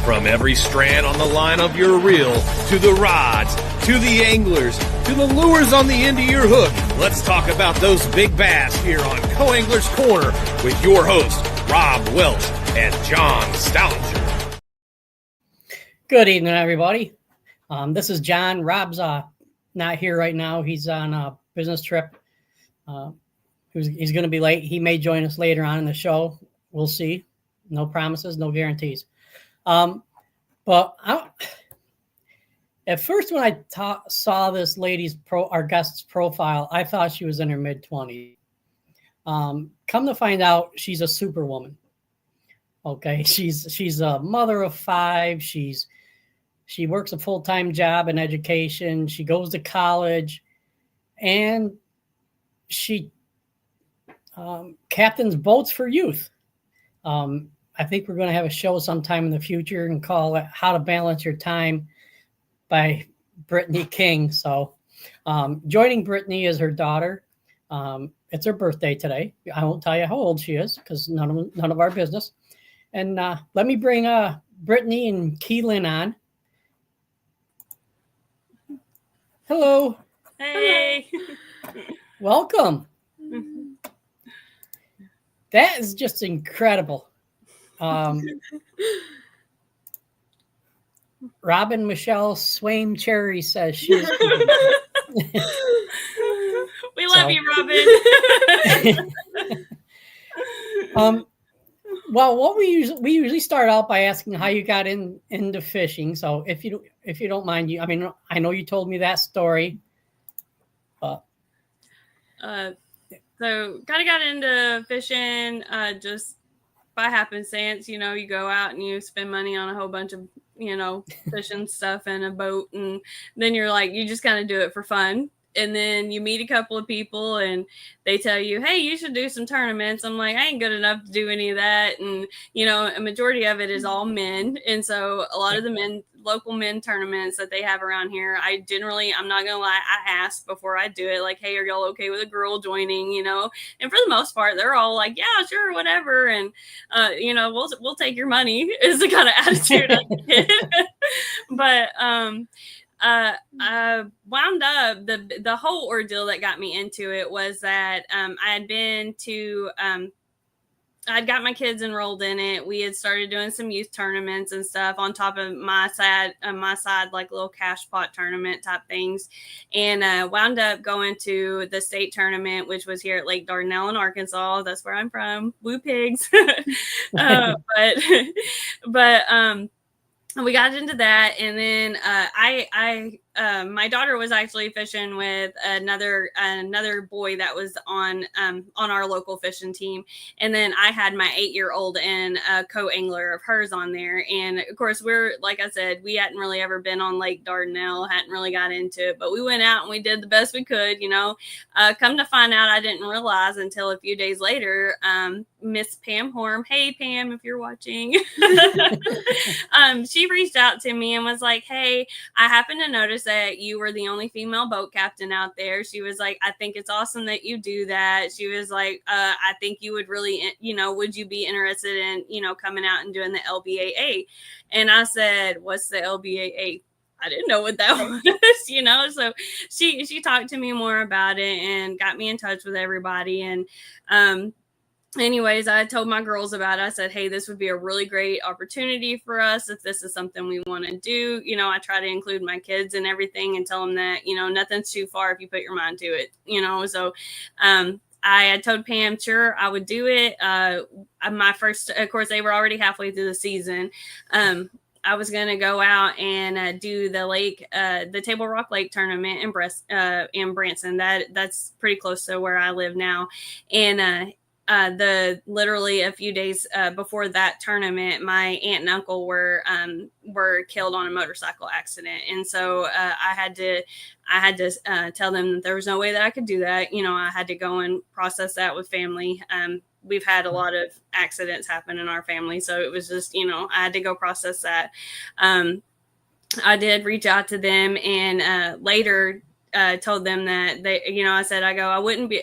From every strand on the line of your reel, to the rods, to the anglers, to the lures on the end of your hook, let's talk about those big bass here on Co-Angler's Corner with your hosts, Rob Welch and John Stoudinger. Good evening, everybody. This is John. Rob's not here right now. He's on a business trip. He's going to be late. He may join us later on in the show. We'll see. No promises, no guarantees. But at first, when I saw this lady's our guest's profile, I thought she was in her mid-20s. Come to find out, she's a superwoman. Okay, she's a mother of 5. She works a full-time job in education. She goes to college, and she captains boats for youth. I think we're going to have a show sometime in the future and call it How to Balance Your Time by Brittany King. So joining Brittany is her daughter. It's her birthday today. I won't tell you how old she is because none of our business. And let me bring Brittany and Keelan on. Hello. Hey. Welcome. That is just incredible. Robin Michelle Swain Cherry says she's. We love you, Robin. Well, what we usually start out by asking how you got into fishing. So if you don't mind, I know you told me that story. So kind of got into fishing just by happenstance. You go out and you spend money on a whole bunch of fishing stuff and a boat, and then you're like, you just kind of do it for fun. And then you meet a couple of people and they tell you, hey, you should do some tournaments. I'm like, I ain't good enough to do any of that. And, a majority of it is all men. And so a lot of the local men tournaments that they have around here, I'm not going to lie, I ask before I do it, like, hey, are y'all okay with a girl joining, And for the most part, they're all like, yeah, sure, whatever. And, we'll take your money is the kind of attitude I get. But, I wound up the whole ordeal that got me into it was that I'd got my kids enrolled in it. We had started doing some youth tournaments and stuff on top of my side, like little cash pot tournament type things. And wound up going to the state tournament, which was here at Lake Dardanelle in Arkansas. That's where I'm from. Woo pigs. But we got into that, and then my daughter was actually fishing with another boy that was on our local fishing team, and then I had my 8-year-old and a co-angler of hers on there. And of course, we're, like I said, we hadn't really ever been on Lake Dardanelle, hadn't really got into it, but we went out and we did the best we could. Come to find out, I didn't realize until a few days later, Miss Pam Horm, hey Pam, if you're watching, she reached out to me and was like, hey, I happen to notice that you were the only female boat captain out there. She was like, I think it's awesome that you do that. She was like, I think you would really, would you be interested in, coming out and doing the LBAA? And I said, what's the LBAA? I didn't know what that was, so she talked to me more about it and got me in touch with everybody. And, anyways, I told my girls about it. I said, hey, this would be a really great opportunity for us if this is something we want to do. I try to include my kids and everything and tell them that, nothing's too far if you put your mind to it, So I had told Pam, sure, I would do it. My first, of course, they were already halfway through the season. I was going to go out and do the Table Rock Lake tournament in Branson. That's pretty close to where I live now. And literally a few days before that tournament, my aunt and uncle were killed on a motorcycle accident, and so I had to tell them that there was no way that I could do that. I had to go and process that with family. We've had a lot of accidents happen in our family, so it was just I had to go process that. I did reach out to them and later told them that I said I wouldn't be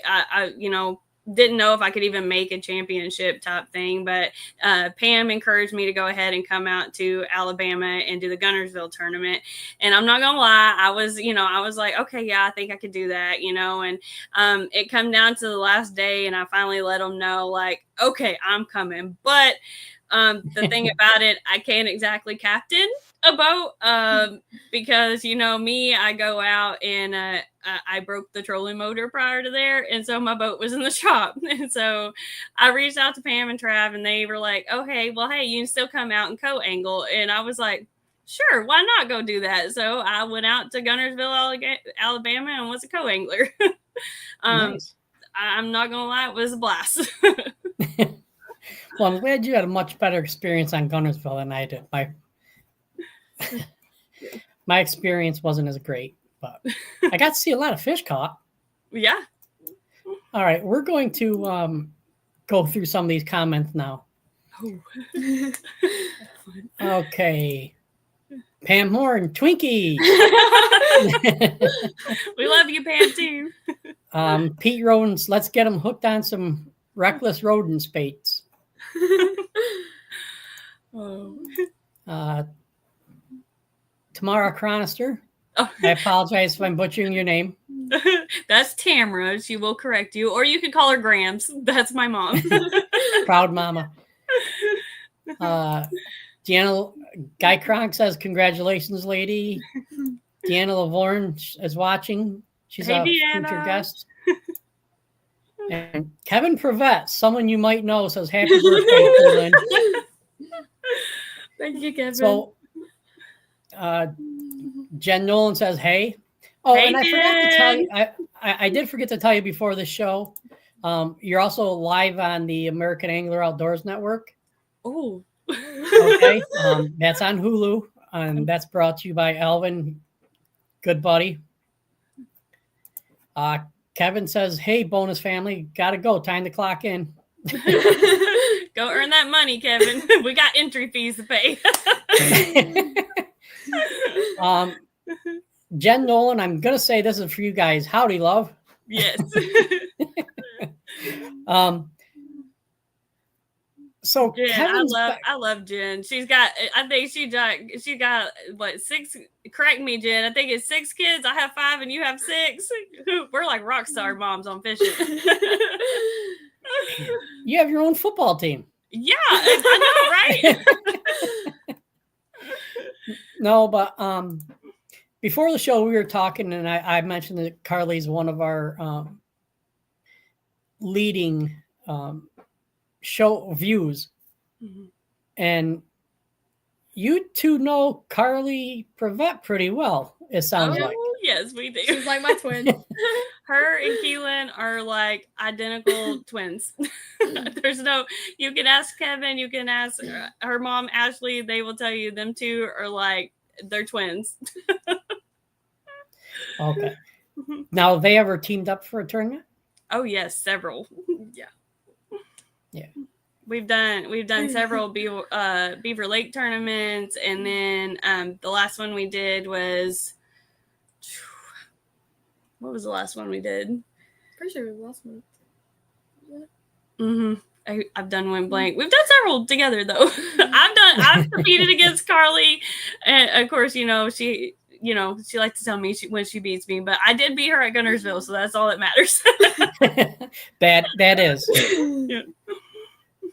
didn't know if I could even make a championship type thing, but Pam encouraged me to go ahead and come out to Alabama and do the Gunnersville tournament. And I'm not gonna lie, I was like, okay, yeah, I think I could do that, and it come down to the last day, and I finally let them know, like, okay, I'm coming. But the thing about it, I can't exactly captain a boat because me, I go out and I broke the trolling motor prior to there, and so my boat was in the shop. And so I reached out to Pam and Trav, and they were like, okay, well, hey, you can still come out and co-angle. And I was like, sure, why not go do that? So I went out to Gunnersville, Alabama, and was a co-angler. Nice. I'm not gonna lie, it was a blast. Well, I'm glad you had a much better experience on Gunnersville than I did. My experience wasn't as great, but I got to see a lot of fish caught. Yeah. All right, we're going to go through some of these comments now. Oh. Okay. Pam Horn, Twinkie. We love you, Pam, too. Pete Rodens, let's get him hooked on some reckless rodent baits. Oh. Tamara Chronister. Oh. I apologize if I'm butchering your name. That's Tamara. She will correct you. Or you can call her Grams. That's my mom. Proud mama. Deanna Guy Kronk says, congratulations, lady. Deanna Lavorne is watching. She's a future guest. And Kevin Prevette, someone you might know, says, happy birthday, Cleveland. Thank you, Kevin. So, Jen Nolan says, hey. Oh, hey, and I Jen. forgot to tell you, I did forget to tell you before the show, you're also live on the American Angler Outdoors Network. Oh. Okay. That's on Hulu, and that's brought to you by Alvin, good buddy. Kevin says, hey, bonus family, gotta go. Time to clock in. Go earn that money, Kevin. We got entry fees to pay. Jen Nolan, I'm gonna say this is for you guys. Howdy, love. Yes. So Jen, I love Jen. She got what, 6? Correct me, Jen. I think it's 6 kids. I have 5, and you have 6. We're like rock star moms on fishing. You have your own football team. Yeah, I know, right? No, but before the show, we were talking, and I mentioned that Carly's one of our leading show views. Mm-hmm. And you two know Carly Prevette pretty well, it sounds like. Yes, we do. She's like my twin. Her and Keelan are like identical twins. There's no, you can ask Kevin, you can ask her mom, Ashley, they will tell you them two are like, they're twins. Okay. Now, have they ever teamed up for a tournament? Oh, yes, several. Yeah. Yeah. We've done several Beaver Lake tournaments, and then the last one we did was, what was the last one we did? Pretty sure it was last month. Mm-hmm. I've done one blank. We've done several together though. I've competed against Carly, and of course, she likes to tell me when she beats me, but I did beat her at Gunnersville, so that's all that matters. That is.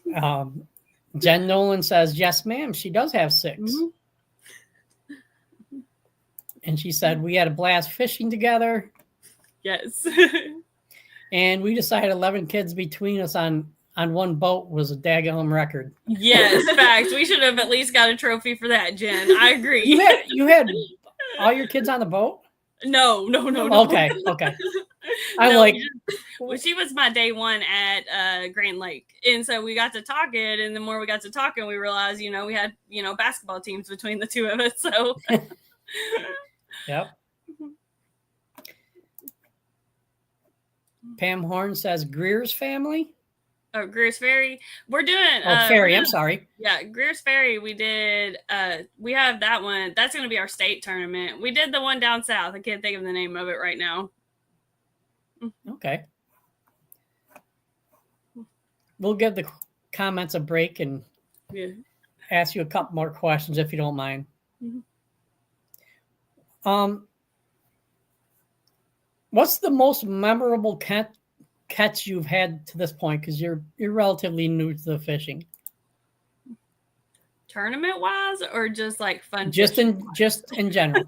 Yeah. Jen Nolan says, yes, ma'am, she does have 6. Mm-hmm. And she said, we had a blast fishing together. Yes. And we decided 11 kids between us on one boat was a daggum record. Yes, facts. We should have at least got a trophy for that, Jen. I agree. You had all your kids on the boat? No. Okay. I'm she was my day one at Grand Lake, and so we got to talking, and the more we got to talking, we realized, we had basketball teams between the two of us. So, yep. Pam Horn says Greer's family. Oh, Greer's Ferry. We're doing. Ferry. I'm sorry. Yeah, Greer's Ferry. We did. We have that one. That's going to be our state tournament. We did the one down south. I can't think of the name of it right now. Okay. we'll give the comments a break and Yeah. ask you a couple more questions if you don't mind. Mhm. What's the most memorable catch you've had to this point? Because you're relatively new to the fishing. Tournament wise, or just like fun? Just in general.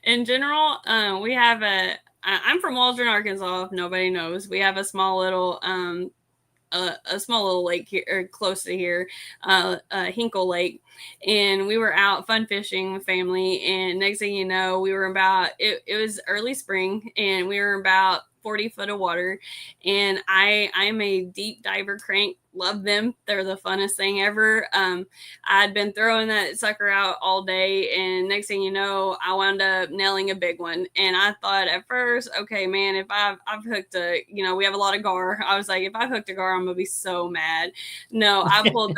In general, we have I'm from Waldron, Arkansas. If nobody knows, we have a small little lake here, or close to here, Hinkle Lake, and we were out fun fishing with family. And next thing you know, we were about it was early spring, and we were about 40 foot of water. And I'm a deep diver crank. Love them. They're the funnest thing ever. I'd been throwing that sucker out all day, and next thing you know, I wound up nailing a big one. And I thought at first, okay, man, if I've hooked we have a lot of gar. I was like, if I hooked a gar, I'm gonna be so mad. No, I pulled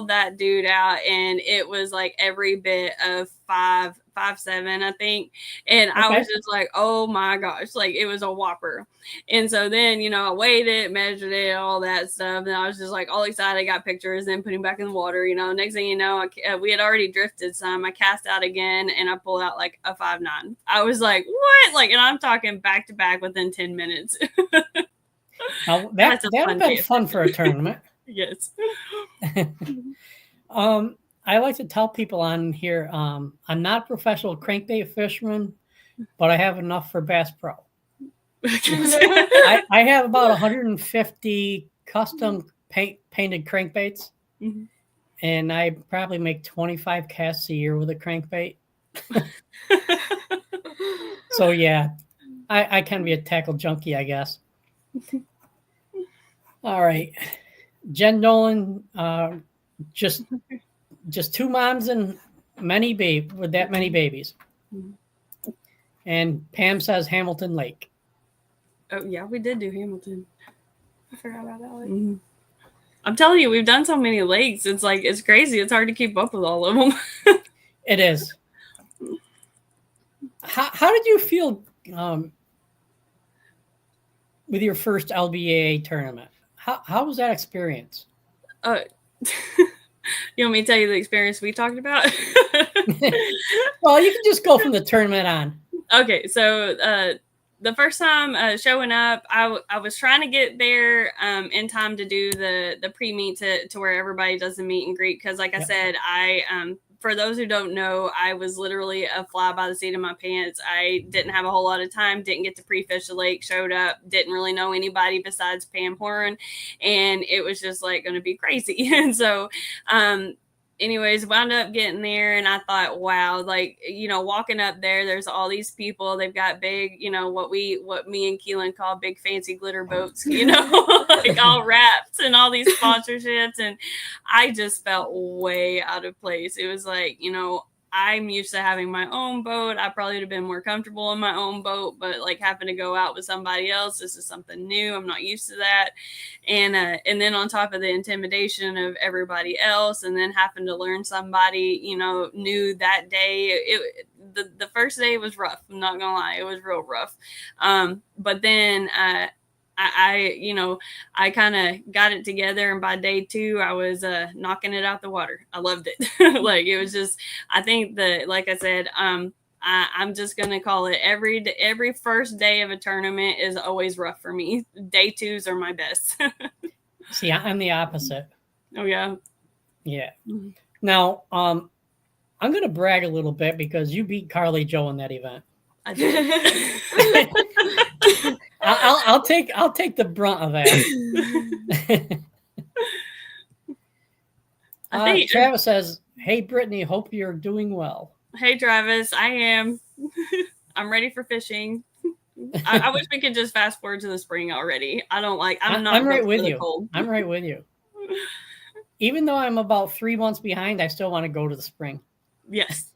that dude out, and it was like every bit of 5'7", I think. And I was just like, oh my gosh, like it was a whopper. And so then, I weighed it, measured it, all that stuff. And I was just like all excited, got pictures, then put him back in the water. Next thing you know, we had already drifted some. I cast out again, and I pulled out like a 5'9". I was like, what? Like, and I'm talking back to back within 10 minutes. Now, that would have been fun for a tournament. Yes. I like to tell people on here, I'm not a professional crankbait fisherman, but I have enough for Bass Pro. I have about 150 custom painted crankbaits, mm-hmm. and I probably make 25 casts a year with a crankbait. So yeah, I can be a tackle junkie, I guess. All right, Jen Nolan, just 2 moms and many babies. Mm-hmm. And Pam says Hamilton Lake. Oh yeah, we did do Hamilton. I forgot about that lake. Mm-hmm. I'm telling you, we've done so many lakes. It's like, it's crazy. It's hard to keep up with all of them. It is. How did you feel with your first LBAA tournament? How was that experience? You want me to tell you the experience we talked about? Well, you can just go from the tournament on. Okay, so the first time showing up, I was trying to get there in time to do the pre-meet to where everybody does the meet and greet. Because like I said, for those who don't know, I was literally a fly by the seat of my pants. I didn't have a whole lot of time, didn't get to pre-fish the lake, showed up, didn't really know anybody besides Pam Horn, and it was just like going to be crazy. And so anyways, wound up getting there, and I thought, wow, like, walking up there, there's all these people. They've got big, what me and Keelan call big fancy glitter boats, like all wrapped and all these sponsorships. And I just felt way out of place. It was like, I'm used to having my own boat. I probably would have been more comfortable in my own boat, but like having to go out with somebody else, this is something new. I'm not used to that. And then on top of the intimidation of everybody else, and then having to learn somebody, new that day, the first day was rough. I'm not gonna lie. It was real rough. But then, I kind of got it together, and by day 2, I was knocking it out the water. I loved it. Like, it was just, I think that, like I said, I'm just gonna call it every first day of a tournament is always rough for me. Day 2s are my best. See, I'm the opposite. Oh yeah. Yeah. Now, I'm gonna brag a little bit because you beat Carly Joe in that event. I did. I'll take the brunt of that. I think Travis says, "Hey Brittany, hope you're doing well." Hey Travis, I am. I'm ready for fishing. I wish we could just fast forward to the spring already. I'm right with you. Cold. I'm right with you. Even though I'm about 3 months behind, I still want to go to the spring. Yes.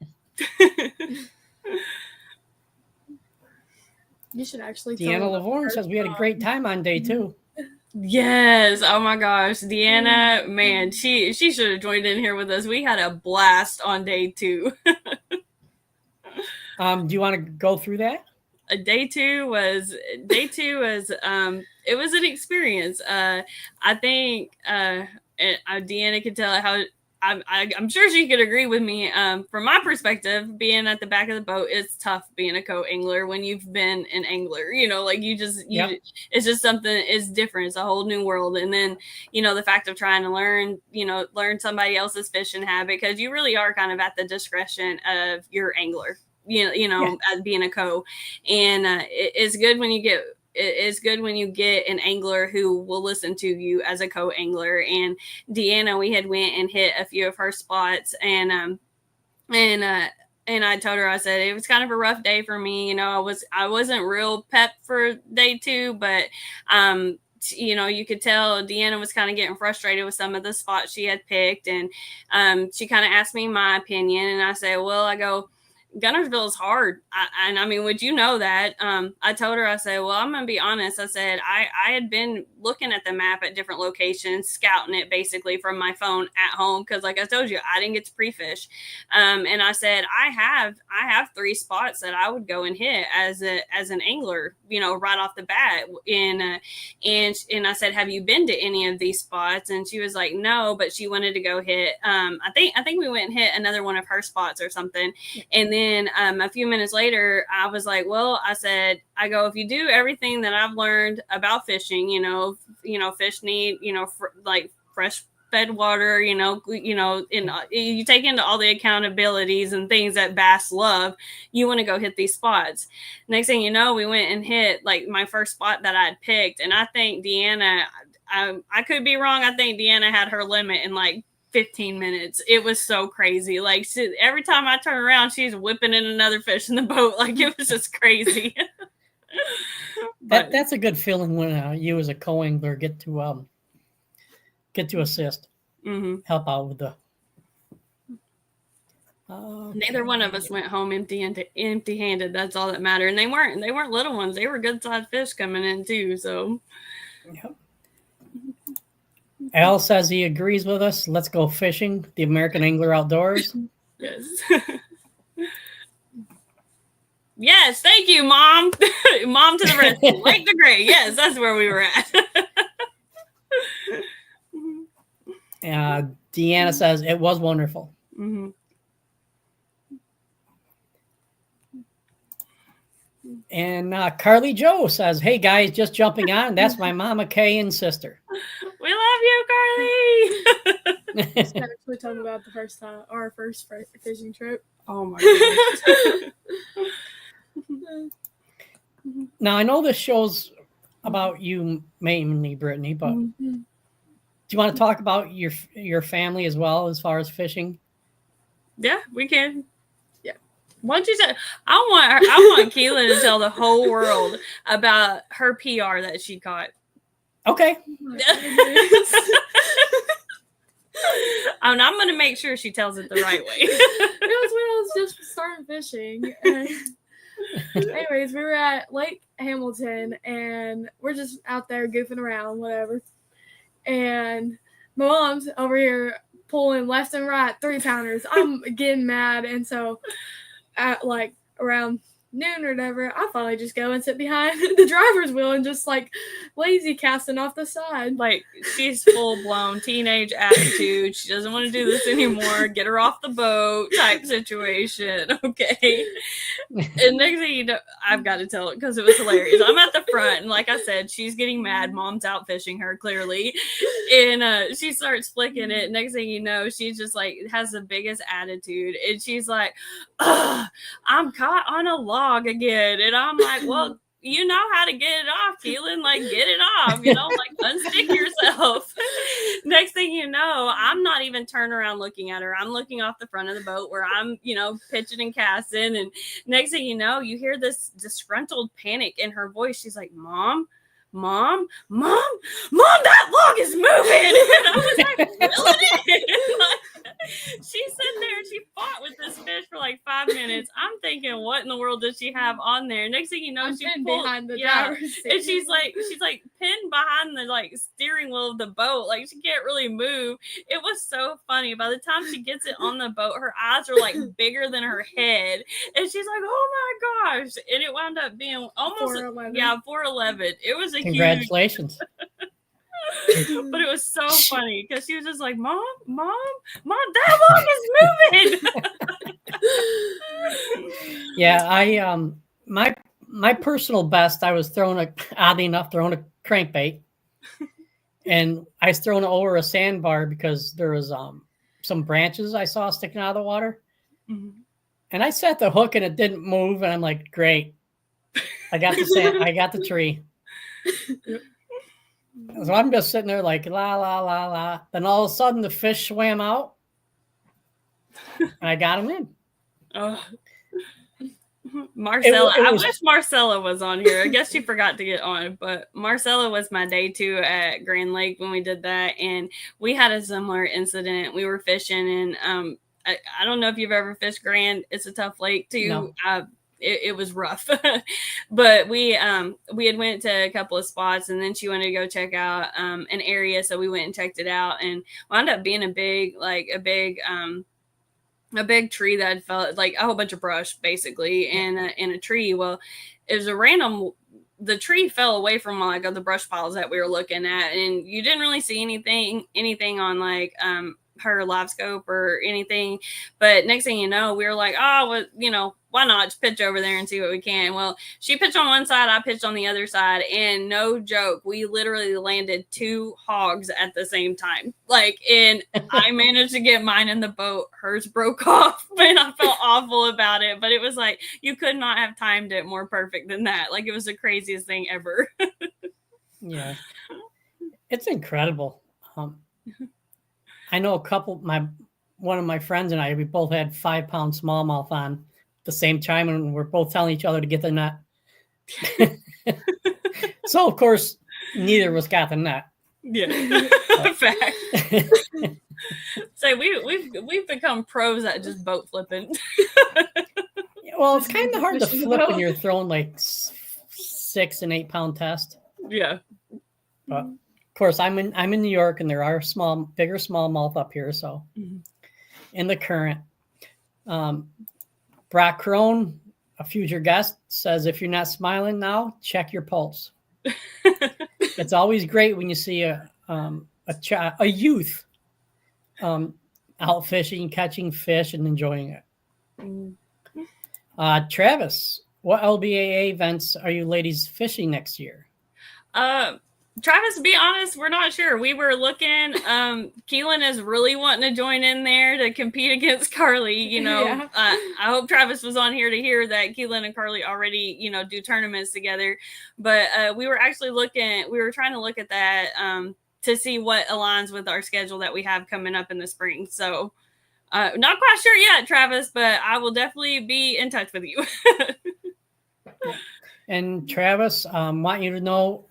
You should actually. Deanna Lavorne says we had a great time on day 2. Yes. Oh my gosh. Deanna, man, she should have joined in here with us. We had a blast on day 2. Do you want to go through that? Day two was it was an experience. I think Deanna could tell how. I'm sure she could agree with me. From my perspective, being at the back of the boat, it's tough being a co-angler when you've been an angler. You know, like it's just something. It's different. It's a whole new world. And then, you know, the fact of trying to learn somebody else's fishing habit, because you really are kind of at the discretion of your angler. As being a co, and it's good when you get. It's good when you get an angler who will listen to you as a co-angler. And Deanna, we had went and hit a few of her spots, and I told her, I said, it was kind of a rough day for me. You know, I wasn't real pepped for day 2, but you could tell Deanna was kind of getting frustrated with some of the spots she had picked, and she kind of asked me my opinion, and I said, well, I go, Guntersville is hard. I mean, would you know that? I told her, I said, well, I'm going to be honest. I said, I had been looking at the map at different locations, scouting it basically from my phone at home. Cause like I told you, I didn't get to pre-fish. And I said, I have 3 spots that I would go and hit as an angler, you know, right off the bat. And I said, have you been to any of these spots? And she was like, no, but she wanted to go hit. I think we went and hit another one of her spots or something. And then a few minutes later, I was like, well, I go, if you do everything that I've learned about fishing, you know, fish need, like fresh fed water, and you take into all the accountabilities and things that bass love, you want to go hit these spots. Next thing you know, we went and hit like my first spot that I'd picked. And I think Deanna, I could be wrong. I think Deanna had her limit in like 15 minutes. It was so crazy. Like every time I turn around, she's whipping in another fish in the boat. Like it was just crazy. That's a good feeling when you as a co-angler get to assist, help out with the. Neither one of us went home empty-handed. That's all that mattered. And they weren't little ones. They were good-sized fish coming in too. So. Yep. Al says he agrees with us. Let's go fishing. The American Angler Outdoors. Yes. Yes, thank you, Mom. Mom to the rescue. Lake the Gray. Yes, that's where we were at. Deanna says it was wonderful. Mm-hmm. And Carly Joe says, hey, guys, just jumping on. That's my mama, Kay, and sister. We love you, Carly. Just actually talking about our first fishing trip. Oh, my goodness. Now, I know this show's about you mainly, Brittany, but do you want to talk about your family as well as far as fishing? Yeah, we can. Yeah. Why don't you say? I want Keelan to tell the whole world about her PR that she caught. Okay. I'm going to make sure she tells it the right way. It was when I was just starting fishing. Anyways, we were at Lake Hamilton, and we're just out there goofing around, whatever. And my mom's over here pulling left and right 3-pounders. I'm getting mad, and so at like around noon or whatever, I finally just go and sit behind the driver's wheel and just like lazy casting off the side. Like she's full blown teenage attitude. She doesn't want to do this anymore. Get her off the boat type situation. Okay. And next thing you know, I've got to tell it because it was hilarious. I'm at the front, and like I said, she's getting mad. Mom's out fishing her clearly, and she starts flicking it. Next thing you know, she's just like has the biggest attitude, and she's like, "Ugh, I'm caught on a log again," and I'm like, "Well, you know how to get it off, Keelan. Like, get it off, like unstick yourself." Next thing you know, I'm not even turning around looking at her. I'm looking off the front of the boat where I'm, pitching and casting. And next thing you know, you hear this disgruntled panic in her voice. She's like, Mom, that log is moving. And I was like, really? She sat there and she fought with this fish for like 5 minutes. I'm thinking, what in the world does she have on there? Next thing you know, I'm she pinned pulled behind the driver's seat. and she's like pinned behind the like steering wheel of the boat. Like she can't really move. It was so funny. By the time she gets it on the boat, her eyes are like bigger than her head. And she's like, oh my gosh. And it wound up being almost 411. 411. It was a Congratulations. but it was so funny because she was just like, Mom, that log is moving. Yeah, I my personal best, I was oddly enough throwing a crankbait, and I was throwing it over a sandbar because there was some branches I saw sticking out of the water, and I set the hook and it didn't move, and I'm like, great, I got the tree. So I'm just sitting there like la la la la. Then all of a sudden the fish swam out, and I got him in. Oh. Marcella, I wish Marcella was on here. I guess she forgot to get on, but Marcella was my day 2 at Grand Lake when we did that, and we had a similar incident. We were fishing, and I don't know if you've ever fished Grand. It's a tough lake too. No. It was rough, but we had went to a couple of spots, and then she wanted to go check out an area, so we went and checked it out, and wound up being a big tree that had fell, like a whole bunch of brush basically, and a tree. Well, it was the tree fell away from like the brush piles that we were looking at, and you didn't really see anything on like her live scope or anything. But next thing you know, we were like, oh, well, why not just pitch over there and see what we can? Well, she pitched on one side, I pitched on the other side, and no joke, we literally landed 2 hogs at the same time. Like, and I managed to get mine in the boat. Hers broke off, and I felt awful about it. But it was like, you could not have timed it more perfect than that. Like, it was the craziest thing ever. Yeah, it's incredible. I know one of my friends and I, we both had 5-pound smallmouth on the same time, and we're both telling each other to get the net. So of course, neither of us got the net. Yeah, fact. So we've become pros at just boat flipping. Well, it's kind of hard to flip when you're throwing like 6 and 8 pound test. Yeah. But of course, I'm in New York, and there are bigger smallmouth up here. So in the current, Brock Crone, a future guest, says if you're not smiling now, check your pulse. It's always great when you see a youth out fishing, catching fish, and enjoying it. Travis, what LBAA events are you ladies fishing next year? Travis, to be honest, we're not sure. We were looking. Keelan is really wanting to join in there to compete against Carly. Yeah. I hope Travis was on here to hear that Keelan and Carly already, do tournaments together. But we were actually looking. We were trying to look at that to see what aligns with our schedule that we have coming up in the spring. So, not quite sure yet, Travis, but I will definitely be in touch with you. And Travis, want you to know.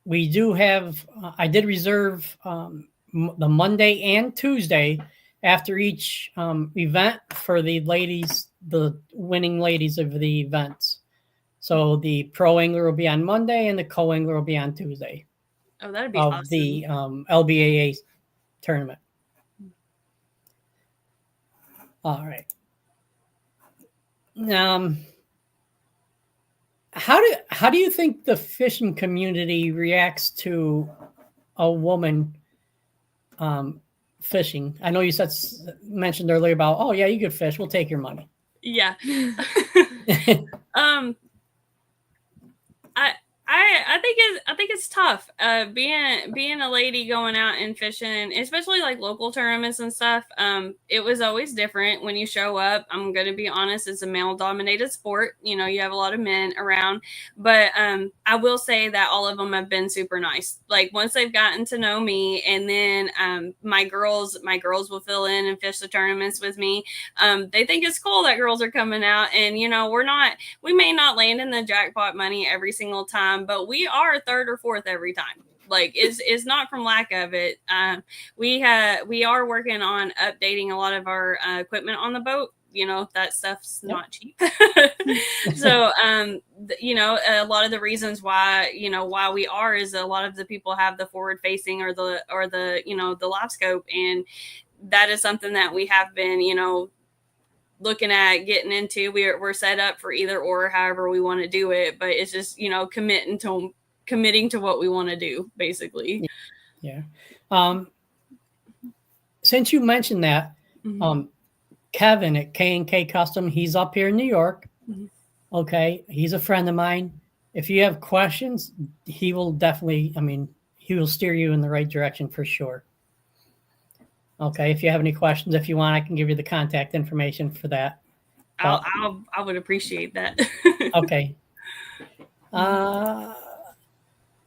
We do have, I did reserve the Monday and Tuesday after each event for the winning ladies of the events. So the pro angler will be on Monday and the co-angler will be on Tuesday. Oh, that'd be awesome. The LBAA tournament. All right. How do you think the fishing community reacts to a woman fishing? I know you mentioned earlier about, oh yeah, you could fish, we'll take your money. Yeah. I think it's tough being a lady going out and fishing, especially like local tournaments and stuff. It was always different when you show up. I'm going to be honest, it's a male dominated sport. You have a lot of men around, but I will say that all of them have been super nice. Like once they've gotten to know me, and then my girls will fill in and fish the tournaments with me. They think it's cool that girls are coming out, and we may not land in the jackpot money every single time, but we are 3rd or 4th every time. Like it's not from lack of it. We are working on updating a lot of our equipment on the boat. You know, that stuff's not cheap. So, you know, a lot of the reasons why we are is a lot of the people have the forward facing or the, you know, the live scope. And that is something that we have been, you know, looking at getting into. We're set up for either or, however we want to do it. But it's just, you know, committing to what we want to do, basically. Yeah. Since you mentioned that, Kevin at K&K Custom, he's up here in New York. Okay. He's a friend of mine. If you have questions, he will definitely, he will steer you in the right direction for sure. Okay. If you have any questions, if you want, I can give you the contact information for that. I would appreciate that. Okay.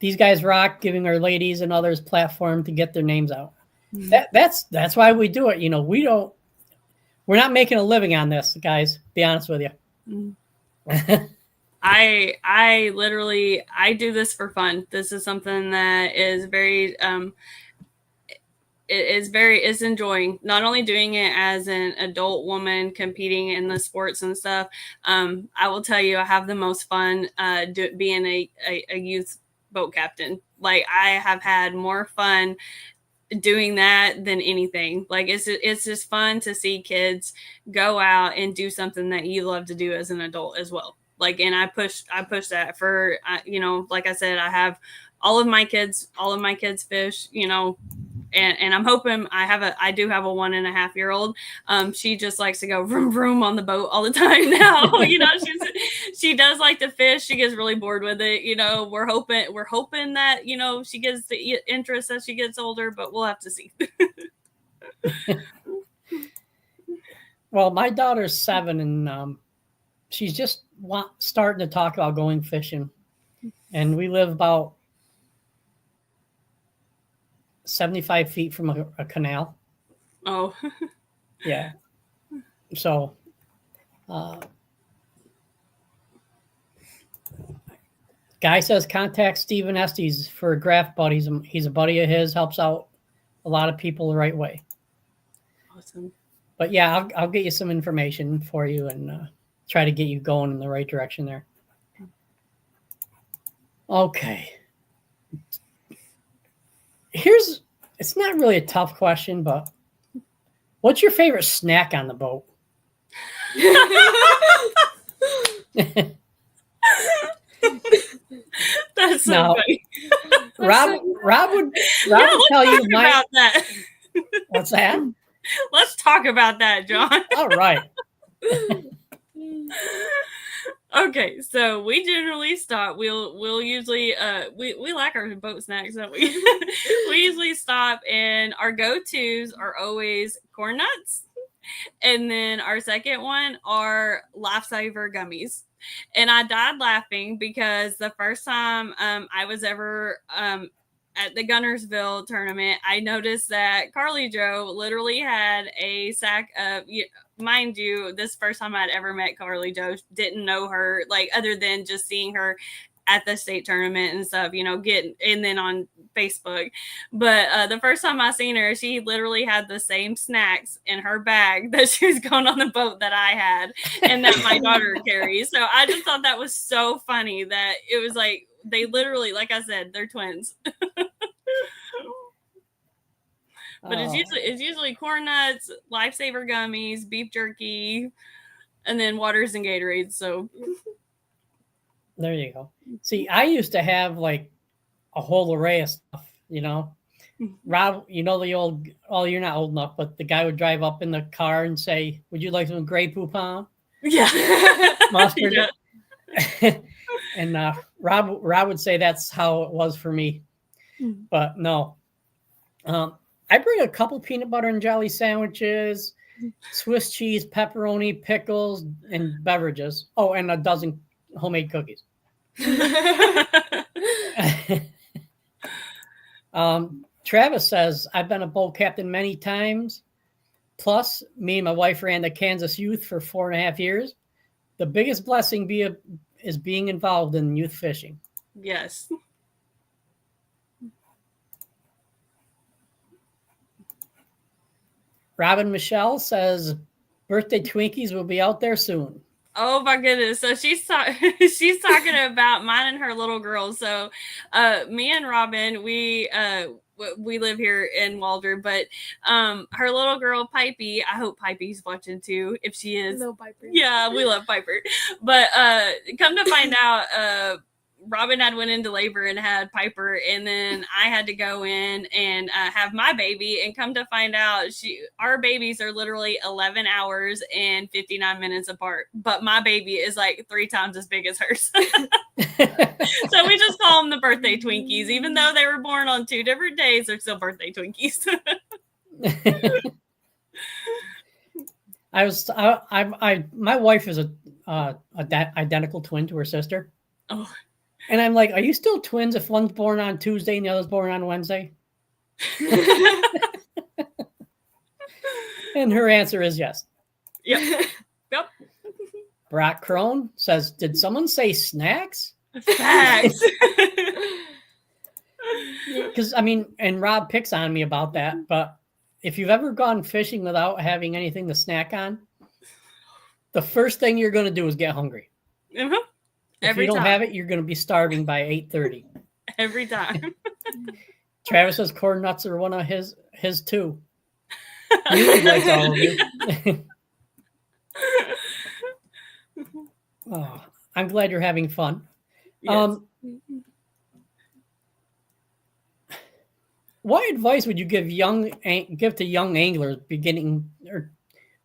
These guys rock, giving our ladies and others platform to get their names out. That's why we do it. You know, we're not making a living on this, guys. Be honest with you. I literally do this for fun. This is something that is very it's enjoying, not only doing it as an adult woman competing in the sports and stuff. I will tell you, I have the most fun being a youth boat captain. Like, I have had more fun doing that than anything. Like, it's just fun to see kids go out and do something that you love to do as an adult as well. Like, and I push that for, you know, like I said, I have all of my kids fish, you know, and I'm hoping I do have a 1.5-year-old. She just likes to go vroom vroom on the boat all the time now. You know, she does like to fish. She gets really bored with it. You know, we're hoping that, you know, she gets the interest as she gets older, but we'll have to see. Well, my daughter's 7, and she's just starting to talk about going fishing, and we live about 75 feet from a canal. Oh. Yeah. So guy says contact Stephen Estes for Graph Buddies. He's a buddy of his, helps out a lot of people the right way. Awesome. But yeah, I'll get you some information for you and try to get you going in the right direction there. Okay. It's not really a tough question, but what's your favorite snack on the boat? That's so funny. Rob would tell you about that. What's that? Let's talk about that, John. All right. Okay, so we generally stop. We'll usually we like our boat snacks, don't we? We usually stop, and our go-tos are always corn nuts, and then our second one are lifesaver gummies. And I died laughing because the first time I was ever at the Gunnersville tournament, I noticed that Carly Jo literally had a sack of, mind you, this first time I'd ever met Carly Jo, didn't know her, like, other than just seeing her at the state tournament and stuff, you know, and then on Facebook. But the first time I seen her, she literally had the same snacks in her bag that she was going on the boat that I had and that my daughter carries. So I just thought that was so funny that it was like, they literally, like I said, they're twins. But it's usually corn nuts, lifesaver gummies, beef jerky, and then waters and Gatorades. So there you go. See, I used to have like a whole array of stuff, you know. Rob, you know the old, oh, you're not old enough, but the guy would drive up in the car and say, "Would you like some Grey Poupon?" Yeah. Mustard. Yeah. And Rob would say that's how it was for me. But no. I bring a couple peanut butter and jelly sandwiches, Swiss cheese, pepperoni, pickles, and beverages. Oh, and a dozen homemade cookies. Travis says, I've been a boat captain many times. Plus, me and my wife ran the Kansas Youth for 4.5 years. The biggest blessing is being involved in youth fishing. Yes. Robin Michelle says birthday Twinkies will be out there soon. Oh my goodness. So she's talking about mine and her little girl. So me and Robin, we live here in Waldron, but her little girl Pipey, I hope Pipey's watching too. If she is, Piper. Yeah, we love Piper. But come to find out, Robin had went into labor and had Piper, and then I had to go in and have my baby. And come to find out, our babies are literally 11 hours and 59 minutes apart. But my baby is like 3 times as big as hers. So we just call them the birthday Twinkies, even though they were born on 2 different days. They're still birthday Twinkies. My wife is a identical twin to her sister. Oh. And I'm like, are you still twins if one's born on Tuesday and the other's born on Wednesday? And her answer is yes. Yep. Yep. Brock Crone says, did someone say snacks? Facts. Because, I mean, and Rob picks on me about that, but if you've ever gone fishing without having anything to snack on, the first thing you're going to do is get hungry. Uh-huh. If you don't have it, you're going to be starving by 8:30. Every time. Travis says corn nuts are one of his too. He really likes all of you. Oh, I'm glad you're having fun. Yes. What advice would you give to young anglers beginning or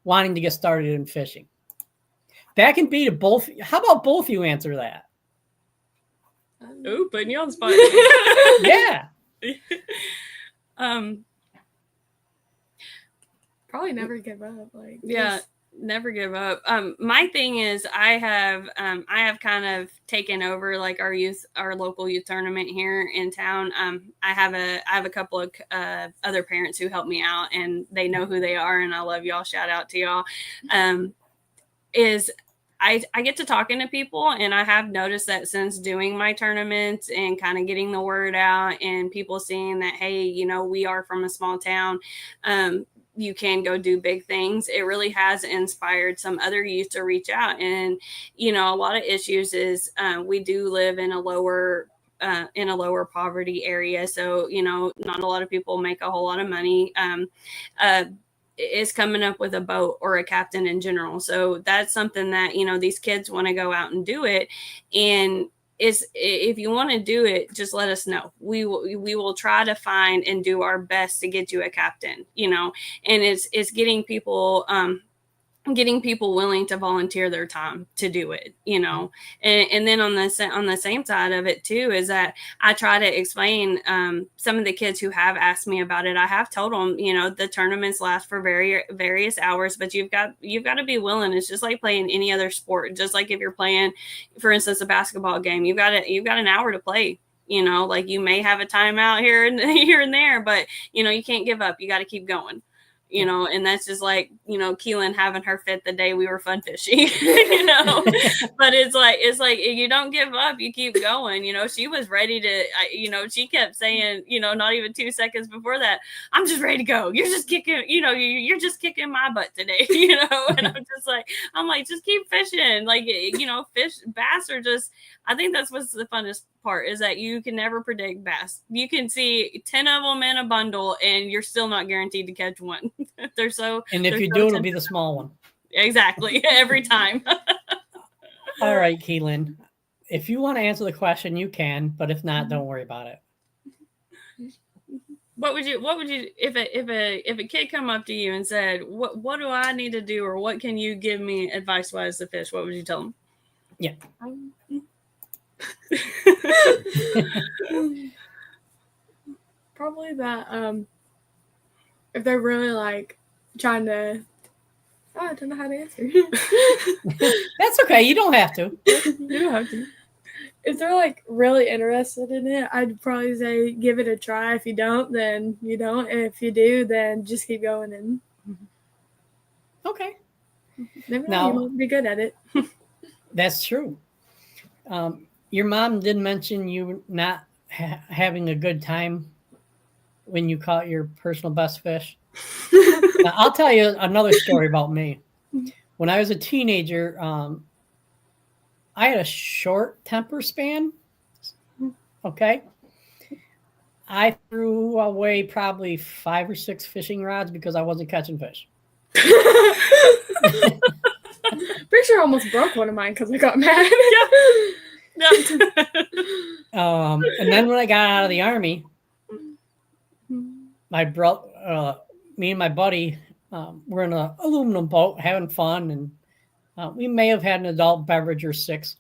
wanting to get started in fishing? That can be to both. How about both you answer that? Ooh, putting you on the spot. Yeah. Probably never give up. Like, Yeah, never give up. My thing is I have kind of taken over like our local youth tournament here in town. I have a couple of other parents who help me out, and they know who they are, and I love y'all. Shout out to y'all. I get to talking to people, and I have noticed that since doing my tournaments and kind of getting the word out and people seeing that, hey, you know, we are from a small town, you can go do big things. It really has inspired some other youth to reach out. And, you know, a lot of issues is we do live in a lower poverty area. So, you know, not a lot of people make a whole lot of money. Is coming up with a boat or a captain in general. So that's something that, you know, these kids want to go out and do it. And if you want to do it, just let us know. We will try to find and do our best to get you a captain, you know, and it's getting people willing to volunteer their time to do it, you know. And then on the same side of it too is that I try to explain some of the kids who have asked me about it. I have told them, you know, the tournaments last for various hours, but you've got to be willing. It's just like playing any other sport. Just like if you're playing, for instance, a basketball game, you've got an hour to play. You know, like you may have a timeout here and there, but you know, you can't give up. You got to keep going. You know, and that's just like, you know, Keelan having her fit the day we were fun fishing, you know, but it's like, you don't give up, you keep going, you know. She was ready to, you know, she kept saying, you know, not even 2 seconds before that, I'm just ready to go. You're just kicking, you know, you're just kicking my butt today, you know. And I'm like, just keep fishing. Like, you know, bass are just, I think that's what's the funnest part is that you can never predict bass. You can see 10 of them in a bundle and you're still not guaranteed to catch one. And if you do, it'll be the small one. Exactly. Every time. All right, Keelan. If you want to answer the question, you can, but if not, don't worry about it. What would you if a kid come up to you and said, what do I need to do, or what can you give me advice wise to fish? What would you tell them? Yeah. Probably that if they're really like trying to, I don't know how to answer. That's okay. You don't have to. You don't have to. If they're like really interested in it, I'd probably say give it a try. If you don't, then you don't. And if you do, then just keep going. And okay. Maybe you won't be good at it. That's true. Your mom did mention you not having a good time when you caught your personal best fish. Now, I'll tell you another story about me. When I was a teenager, I had a short temper span. Okay. I threw away probably 5 or 6 fishing rods because I wasn't catching fish. Pretty sure I almost broke one of mine because I got mad. And then when I got out of the Army, me and my buddy were in an aluminum boat having fun, and we may have had an adult beverage or 6.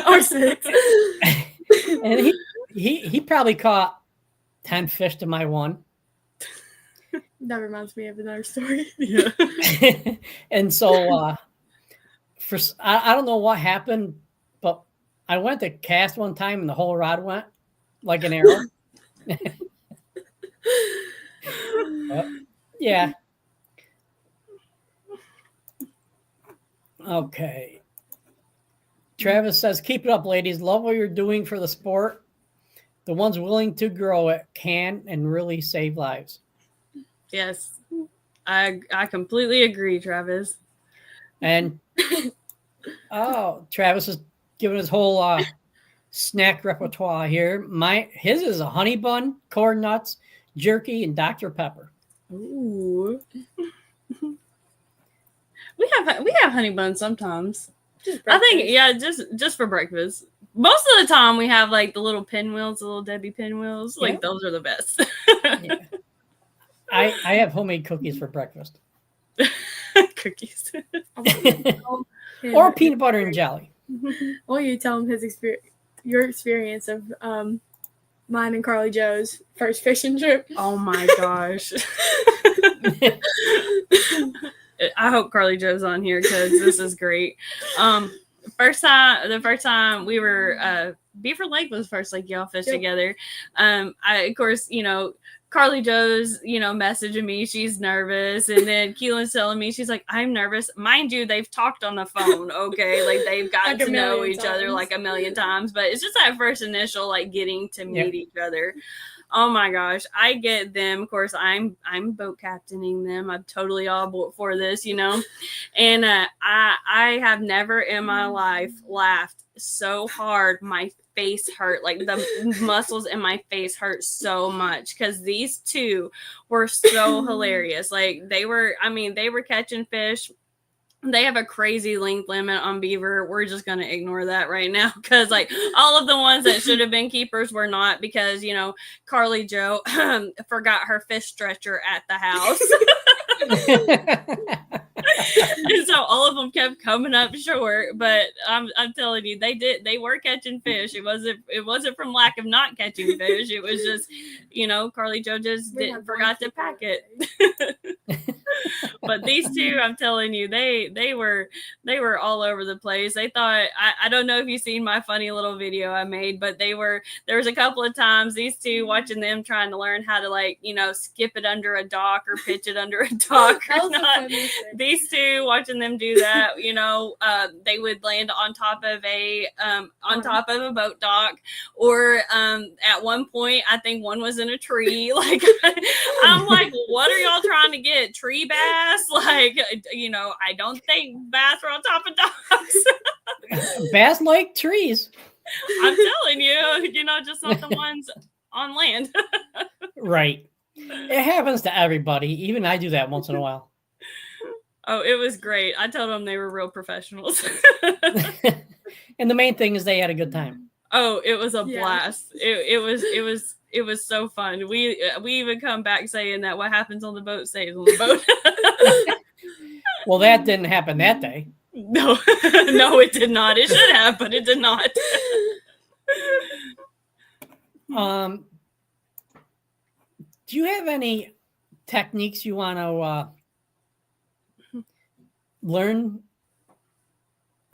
Or 6. And he probably caught 10 fish to my 1. That reminds me of another story. Yeah. And so I don't know what happened, but I went to cast one time and the whole rod went like an arrow. Yeah. Okay. Travis says, keep it up, ladies. Love what you're doing for the sport. The ones willing to grow it can and really save lives. Yes. I completely agree, Travis. And Travis is giving his whole snack repertoire here. His is a honey bun, corn nuts, jerky, and Dr. Pepper. Ooh. We have honey buns sometimes. I think just for breakfast. Most of the time we have like the little pinwheels, the little Debbie pinwheels. Like those are the best. Yeah. I have homemade cookies for breakfast. Cookies. Or peanut butter and jelly. Well, you tell him your experience of mine and Carly Joe's first fishing trip. Oh my gosh. I hope Carly Joe's on here because this is great. The first time we were Beaver Lake was the first lake y'all fished together. Of course, Carly Joe's, messaging me. She's nervous. And then Keelan's telling me, she's like, I'm nervous. Mind you, they've talked on the phone. Okay. Like they've gotten to know each other like a million times, but it's just that first initial, like getting to meet each other. Oh my gosh. I get them. Of course, I'm boat captaining them. I'm totally all aboard for this, and I have never in my life laughed so hard. My face hurt, like the muscles in my face hurt so much because these two were so hilarious. Like they were catching fish. They have a crazy length limit on beaver. We're just going to ignore that right now because like all of the ones that should have been keepers were not because, Carly Joe forgot her fish stretcher at the house. And so all of them kept coming up short, but I'm telling you, they were catching fish. It wasn't from lack of not catching fish. It was just, Carly Joe just forgot to pack it. But these two, I'm telling you, they were all over the place. They thought, I don't know if you've seen my funny little video I made, but there was a couple of times these two watching them trying to learn how to skip it under a dock or pitch it under a dock or not. These two watching them do that, they would land on top of a boat dock, or at one point I think one was in a tree. Like I'm like, what are y'all trying to get? Tree bass? Like, I don't think bass are on top of docks. Bass like trees. I'm telling you, just not the ones on land. Right. It happens to everybody. Even I do that once in a while. Oh, it was great. I told them they were real professionals. And the main thing is they had a good time. Oh, it was a blast. It was so fun. We even come back saying that what happens on the boat stays on the boat. Well, that didn't happen that day. No, it did not. It should have, but it did not. Do you have any techniques you want to learn?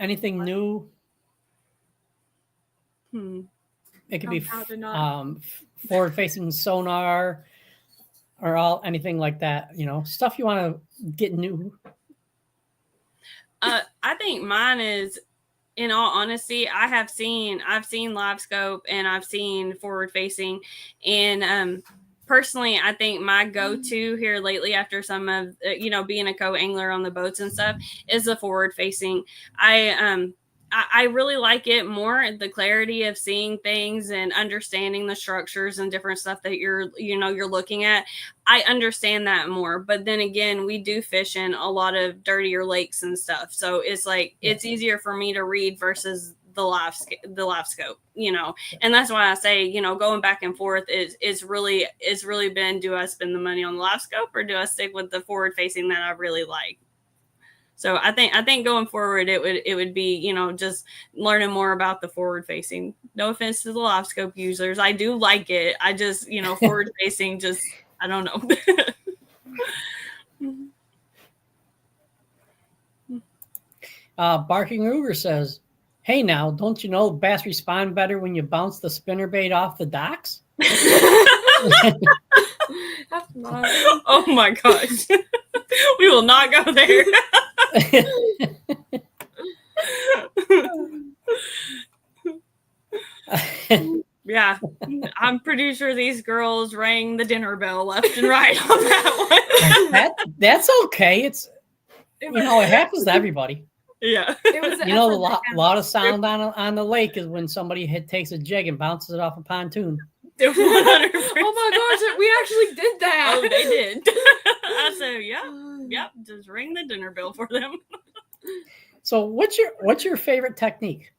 Anything new? It could be forward-facing sonar or anything like that. Stuff you want to get new. I think mine is, in all honesty, I've seen live scope and I've seen forward facing, and personally, I think my go-to here lately, after some of being a co-angler on the boats and stuff, is the forward-facing. I really like it more, the clarity of seeing things and understanding the structures and different stuff that you're looking at. I understand that more, but then again, we do fish in a lot of dirtier lakes and stuff, so it's like it's easier for me to read versus the live scope, and that's why I say, going back and forth is really been, do I spend the money on the live scope or do I stick with the forward facing that I really like? So I think going forward, it would be, just learning more about the forward facing. No offense to the live scope users, I do like it. I just, forward facing, just, I don't know. Barking Ruger says, "Hey, now, don't you know bass respond better when you bounce the spinnerbait off the docks?" That's not. Oh my gosh. We will not go there. Yeah, I'm pretty sure these girls rang the dinner bell left and right on that one. That's okay. It happens to everybody. Yeah. A lot of sound on the lake is when somebody takes a jig and bounces it off a pontoon. 100%. Oh my gosh, we actually did that. Oh, they did. I said, yep, just ring the dinner bell for them. So what's your favorite technique?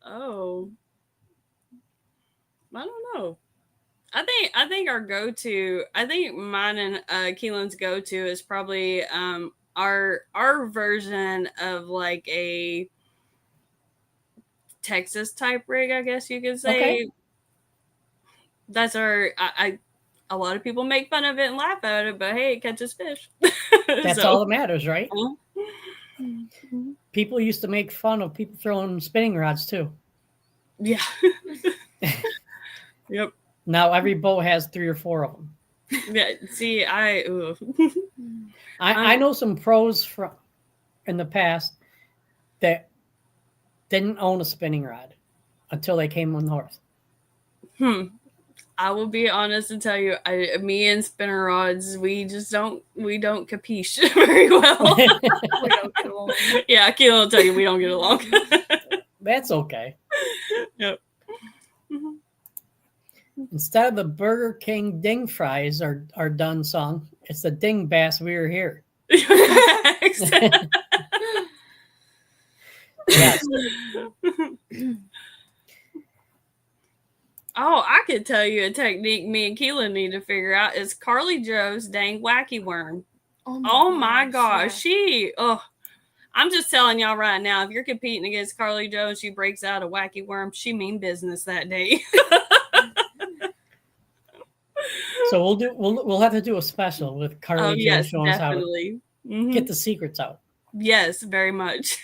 Oh, I don't know. I think our go-to, I think mine and Keelan's go-to is probably our version of like a Texas type rig, I guess you could say. Okay. That's our a lot of people make fun of it and laugh at it, but hey, it catches fish. That's all that matters, right? Mm-hmm. People used to make fun of people throwing spinning rods too. Yeah. Yep. Now every boat has 3 or 4 of them. Yeah. See, I know some pros in the past that didn't own a spinning rod until they came north. I will be honest and tell you, me and spinner rods, we don't capiche very well. We don't get along. Yeah, Keelan will tell you we don't get along. That's okay. Yep. Instead of the Burger King ding fries are done song, it's the ding bass we were here. Yes. Oh, I could tell you a technique me and Keelan need to figure out is Carly Joe's dang wacky worm. Oh my gosh. Yeah. I'm just telling y'all right now, if you're competing against Carly Joe and she breaks out a wacky worm, she mean business that day. So we'll have to do a special with Carly Joe showing us how to get the secrets out. Yes, very much.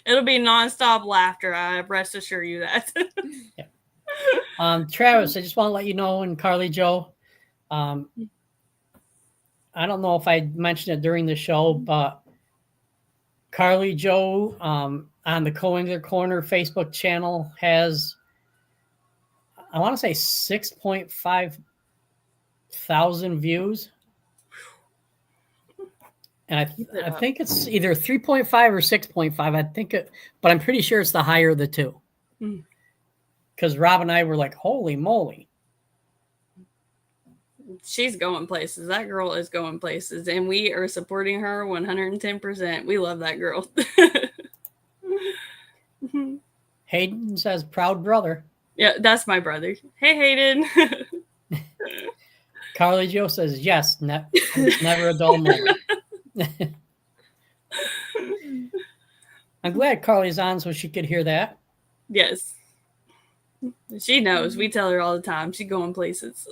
It'll be nonstop laughter. I rest assure you that. Yeah. Travis, I just want to let you know, and Carly Joe, I don't know if I mentioned it during the show, but Carly Joe on the Co-Angler Corner Facebook channel has, I want to say 6.5 thousand views. And I think it's either 3.5 or 6.5. I think but I'm pretty sure it's the higher of the two. Because Rob and I were like, holy moly. She's going places. That girl is going places. And we are supporting her 110%. We love that girl. Hayden says, proud brother. Yeah, that's my brother. Hey, Hayden. Carly Joe says, yes, never a dull moment. I'm glad Carly's on so she could hear that. Yes. She knows. We tell her all the time. She's going places.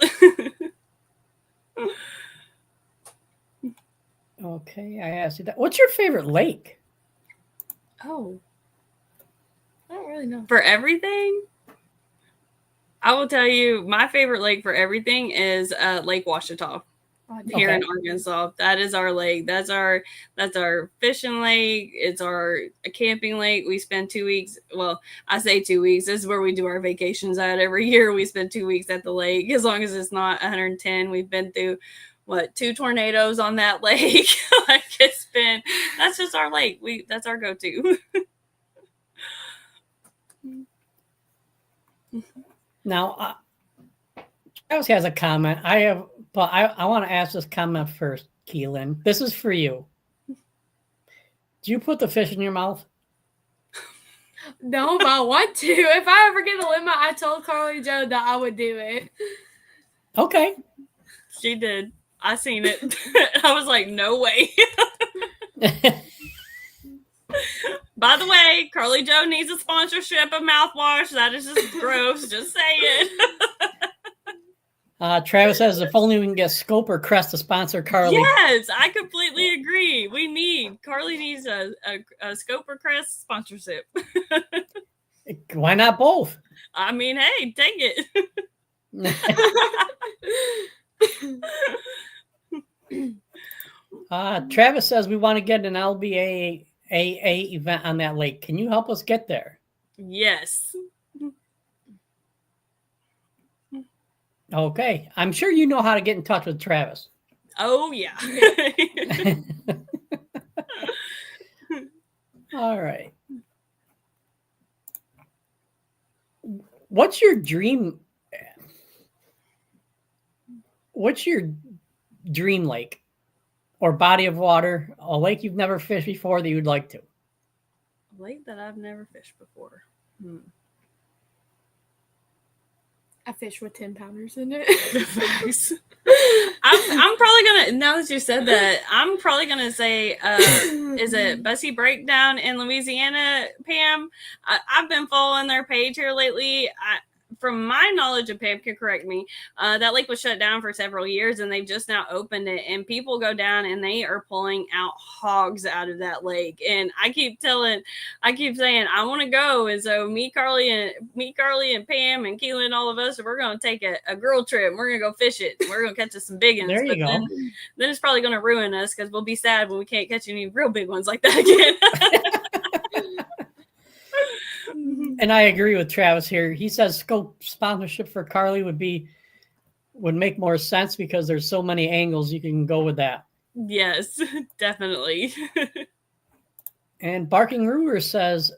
Okay, I asked you that. What's your favorite lake? Oh. I don't really know. For everything? I will tell you, my favorite lake for everything is Lake Ouachita. here in Arkansas. That is our lake. That's our fishing lake. It's our camping lake. We spend 2 weeks. Well, I say 2 weeks. This is where we do our vacations at every year. We spend 2 weeks at the lake, as long as it's not 110. We've been through 2 tornadoes on that lake. Like, that's just our lake. That's our go-to. Now, Travis has a comment. I want to ask this comment first, Keelan. This is for you. Do you put the fish in your mouth? No, but I want to. If I ever get a limit, I told Carly Joe that I would do it. Okay. She did. I seen it. I was like, no way. By the way, Carly Joe needs a sponsorship of mouthwash. That is just gross. Just saying. Travis says, if only we can get Scope or Crest to sponsor Carly. Yes, I completely agree. Carly needs a Scope or Crest sponsorship. Why not both? I mean, hey, take it. Travis says we want to get an LBAA event on that lake. Can you help us get there? Yes. Okay. I'm sure you know how to get in touch with Travis. Oh, yeah. All right. What's your dream lake or body of water, a lake you've never fished before that you'd like to? A lake that I've never fished before. I fish with 10-pounders in it. I'm probably gonna, now that you said that, I'm probably gonna say, is it Bussy Breakdown in Louisiana, Pam? I've been following their page here lately. From my knowledge, and Pam can correct me, that lake was shut down for several years, and they've just now opened it, and people go down and they are pulling out hogs out of that lake. And I keep saying I want to go, and so me, Carly, and Pam and Keelan, all of us, we're going to take a girl trip. We're going to go fish it. We're going to catch us some big ones. There you go. Then it's probably going to ruin us because we'll be sad when we can't catch any real big ones like that again. And I agree with Travis here. He says Scope sponsorship for Carly would make more sense because there's so many angles you can go with that. Yes, definitely. And Barking Ruler says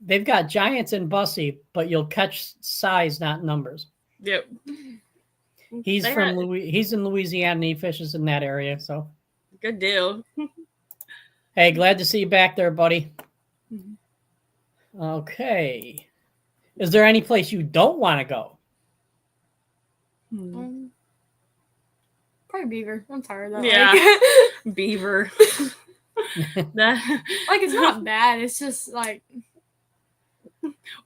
they've got giants in Bussy, but you'll catch size, not numbers. Yep. He's in Louisiana and he fishes in that area. So good deal. Hey, glad to see you back there, buddy. Okay. Is there any place you don't want to go? Probably Beaver. I'm tired of that. Yeah. Beaver. It's not bad. It's just like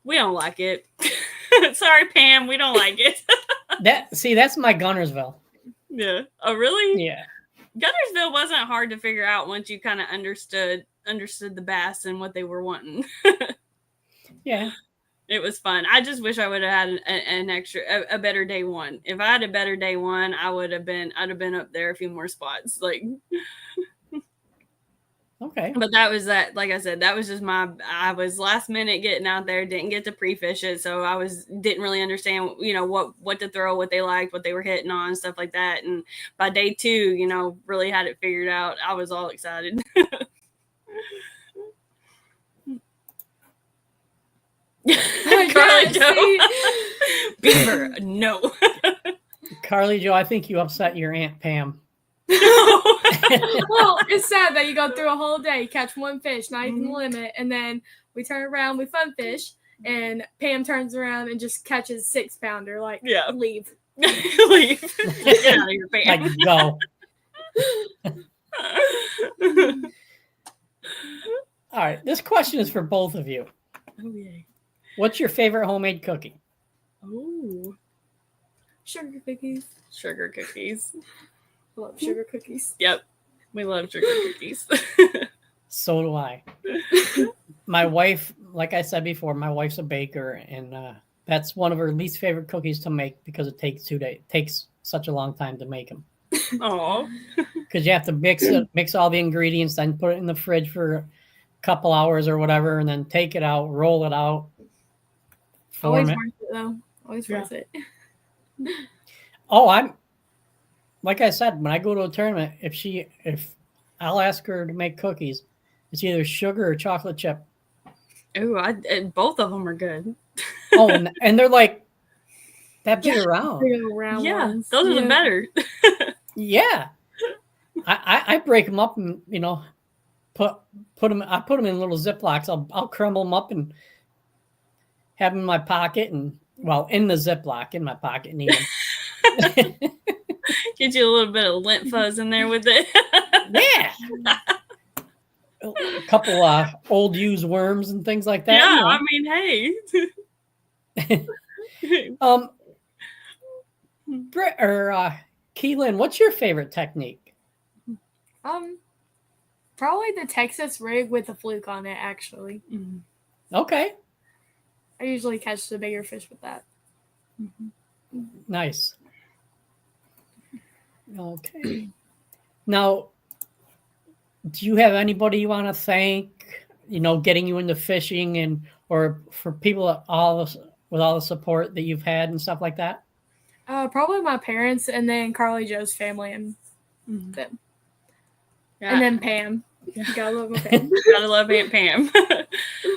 we don't like it. Sorry, Pam, we don't like it. That's my Gunnersville. Yeah. Oh, really? Yeah. Gunnersville wasn't hard to figure out once you kind of understood the bass and what they were wanting. Yeah. It was fun. I just wish I would have had a better day one. If I had a better day one, I'd have been up there a few more spots. Okay. But that was that. Like I said, that was just I was last minute getting out there, didn't get to pre-fish it, so didn't really understand, what to throw, what they liked, what they were hitting on, stuff like that. And by day 2, really had it figured out. I was all excited. Carly Joe. Beaver, no. Carly Joe, I think you upset your Aunt Pam. Well, it's sad that you go through a whole day, catch one fish, not even the limit, and then we turn around, we fun fish, and Pam turns around and just catches 6-pounder. Leave. Leave. Get out of here, Pam. Go. All right, this question is for both of you. Oh, yay. What's your favorite homemade cookie? Oh, Sugar cookies. Sugar cookies. Love sugar cookies. Yep. We love sugar cookies. So do I. My wife, like I said before, my wife's a baker, and that's one of her least favorite cookies to make because it takes 2 days. It takes such a long time to make them. Oh, because you have to mix all the ingredients, then put it in the fridge for a couple hours or whatever, and then take it out, roll it out, Always form it. worth it though. Always worth it. Oh, I'm like I said, when I go to a tournament, if I'll ask her to make cookies, it's either sugar or chocolate chip. ooh, both of them are good. Oh, and they're like that big around. Big round Yeah, ones. those are the better. Yeah, I break them up and put them. I put them in little Ziplocs. I'll crumble them up and have them in my pocket and in the Ziploc in my pocket. And eat them. Get you a little bit of lint fuzz in there with it. Yeah. A couple old used worms and things like that. Yeah, I mean, hey. Britt or Keelan, what's your favorite technique? Probably the Texas rig with the fluke on it, actually. Okay. I usually catch the bigger fish with that. Nice. Okay. Now, do you have anybody you want to thank, getting you into fishing or for people with all the support that you've had and stuff like that? Probably my parents and then Carly Joe's family and them. Yeah. And then Pam. You gotta love my Pam. Gotta love Aunt Pam.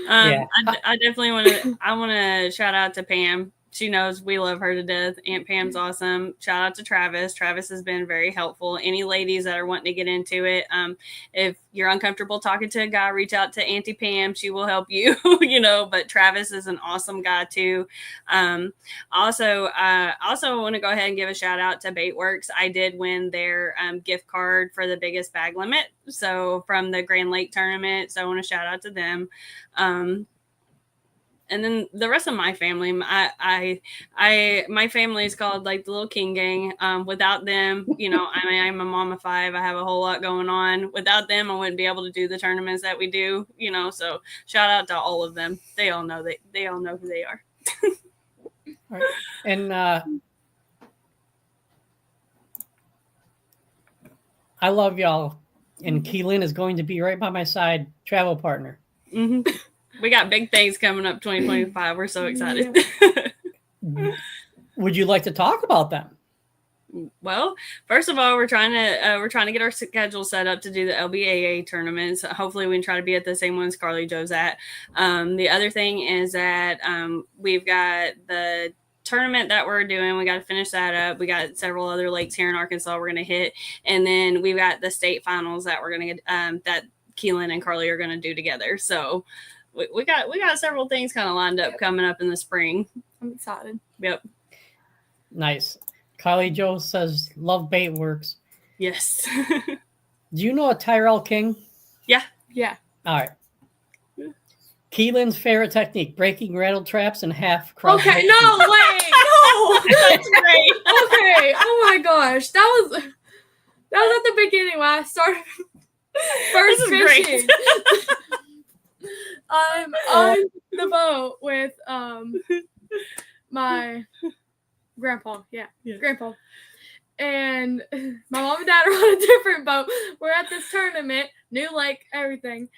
Yeah. I definitely want to shout out to Pam. She knows we love her to death. Aunt Pam's awesome. Shout out to Travis. Travis has been very helpful. Any ladies that are wanting to get into it, if you're uncomfortable talking to a guy, reach out to Auntie Pam. She will help you, but Travis is an awesome guy too. Also want to go ahead and give a shout out to Baitworks. I did win their gift card for the biggest bag limit. So from the Grand Lake tournament. So I want to shout out to them. And then the rest of my family, my family is called like the Little King Gang. Without them, I'm a mom of 5. I have a whole lot going on. Without them, I wouldn't be able to do the tournaments that we do. So shout out to all of them. They all know who they are. All right. And I love y'all. And Keelan is going to be right by my side, travel partner. Mm-hmm. We got big things coming up 2025. We're so excited. Would you like to talk about them? Well, first of all, we're trying to get our schedule set up to do the LBAA tournaments. Hopefully we can try to be at the same ones Carly Joe's at. The other thing is that we've got the tournament that we're doing. We got to finish that up. We got several other lakes here in Arkansas we're going to hit. And then we've got the state finals that we're going to get, that Keelan and Carly are going to do together. So we got several things kind of lined up coming up in the spring. I'm excited. Yep. Nice. Carly Joe says, love Baitworks. Yes. Do you know a Tyrell King? Yeah. All right. Keelan's favorite technique, breaking rattle traps in half cross. Okay, no way. No. That's great. Okay. Oh my gosh. That was at the beginning when I started first fishing. I'm on the boat with my grandpa. Yeah, grandpa. And my mom and dad are on a different boat. We're at this tournament, new lake, everything.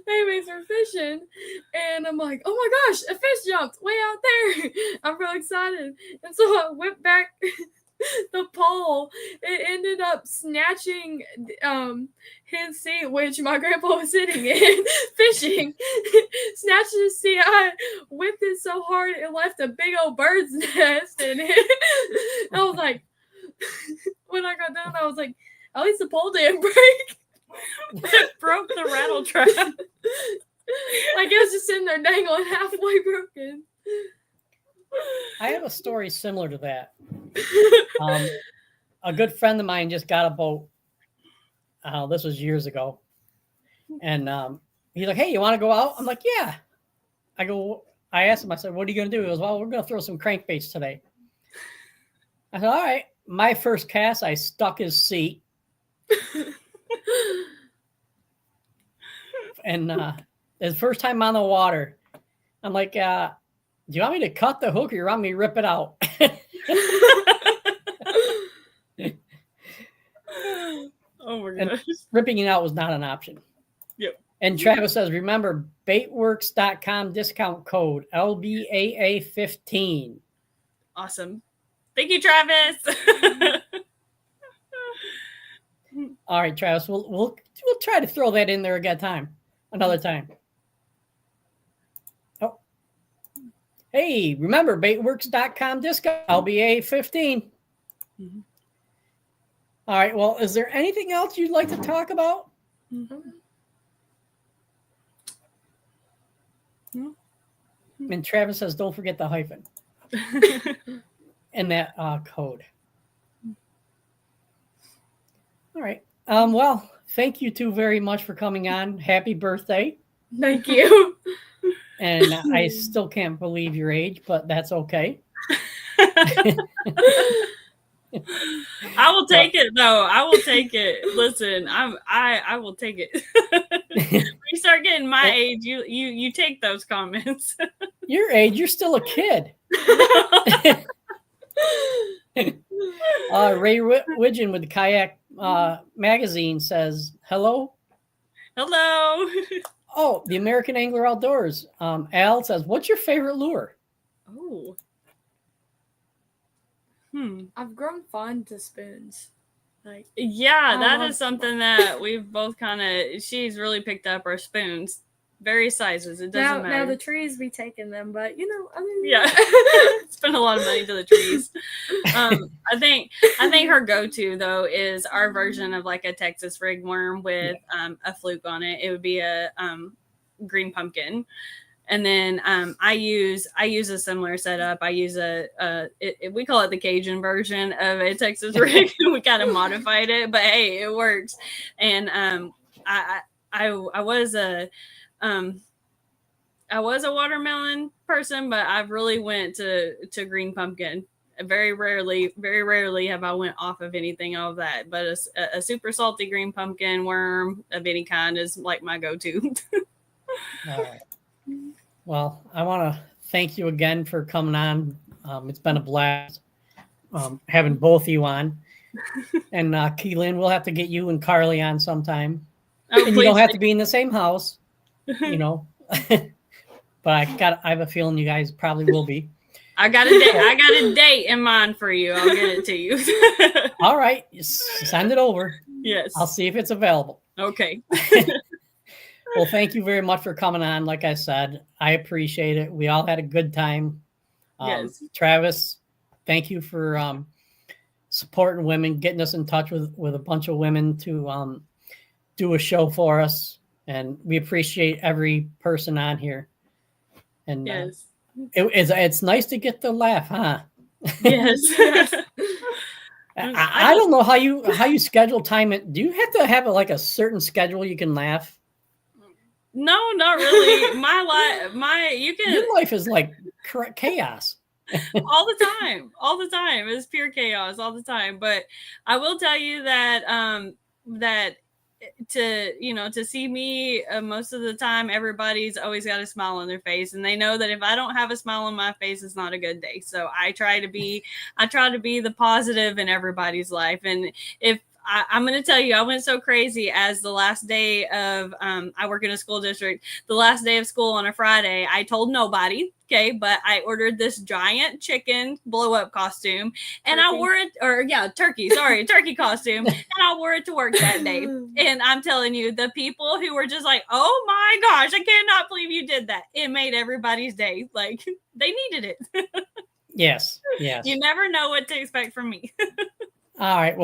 Anyways, we're fishing, and I'm like, oh my gosh, a fish jumped way out there. I'm real excited. And so I whipped back the pole. It ended up snatching his seat, which my grandpa was sitting in, fishing. Snatched his seat. I whipped it so hard it left a big old bird's nest in it. I was like, when I got done, I was like, at least the pole didn't break. It broke the rattle trap. Like it was just sitting there dangling halfway broken. I have a story similar to that. A good friend of mine just got a boat. This was years ago. And he's like, hey, you want to go out? I'm like, yeah. I asked him, I said, what are you going to do? He goes, well, we're going to throw some crankbaits today. I said, all right. My first cast, I stuck his seat. And his first time on the water, I'm like, do you want me to cut the hook or you want me to rip it out? Oh my And gosh. ripping it out was not an option. Yep. And Travis says, remember, baitworks.com discount code LBAA15. Awesome. Thank you, Travis. All right, Travis, we'll try to throw that in there another time. Oh, hey, remember, baitworks.com discount LBAA15. Mhm. All right, well, is there anything else you'd like to talk about? And Travis says, don't forget the hyphen and that code. All right. Well, thank you two very much for coming on. Happy birthday. Thank you. And I still can't believe your age, but that's okay. I will take it though. I will take it. Listen, I will take it. When you start getting my age, you take those comments. Your age, you're still a kid. Ray Widgeon with the Kayak magazine says, hello. Hello. Oh, the American Angler Outdoors. Al says, what's your favorite lure? Oh. I've grown fond to spoons. Like, Yeah, I that love is something that we've both kind of. She's really picked up our spoons, various sizes. It doesn't matter. now the trees be taking them, but I mean, Yeah, spend a lot of money to the trees. I think her go-to though is our version of like a Texas rig worm with a fluke on it. It would be a green pumpkin. And then I use a similar setup. I use we call it the Cajun version of a Texas rig. We kind of modified it, but hey, it works. And I was a watermelon person, but I really went to green pumpkin. Very rarely have I went off of anything of that. But a super salty green pumpkin worm of any kind is like my go-to. All right. Well, I want to thank you again for coming on. It's been a blast having both of you on. And Keelan, we'll have to get you and Carly on sometime. Oh, and you don't have to be in the same house, But I have a feeling you guys probably will be. I got a date in mind for you. I'll get it to you. All right, send it over. Yes, I'll see if it's available. Okay. Well, thank you very much for coming on. Like I said, I appreciate it. We all had a good time. Yes. Travis, thank you for supporting women, getting us in touch with a bunch of women to do a show for us. And we appreciate every person on here. And yes, it's nice to get the laugh, huh? Yes. I don't know how you schedule time. Do you have to have like a certain schedule you can laugh? No, not really. Your life is like chaos. all the time. It's pure chaos all the time. But I will tell you that to see me most of the time, everybody's always got a smile on their face, and they know that if I don't have a smile on my face, it's not a good day. So I try to be the positive in everybody's life. And if I'm going to tell you, I went so crazy as the last day of, I work in a school district, the last day of school on a Friday, I told nobody, okay, but I ordered this giant chicken blow-up costume, and I wore it, turkey costume, and I wore it to work that day. And I'm telling you, the people who were just like, oh my gosh, I cannot believe you did that. It made everybody's day. Like, they needed it. Yes. You never know what to expect from me. All right.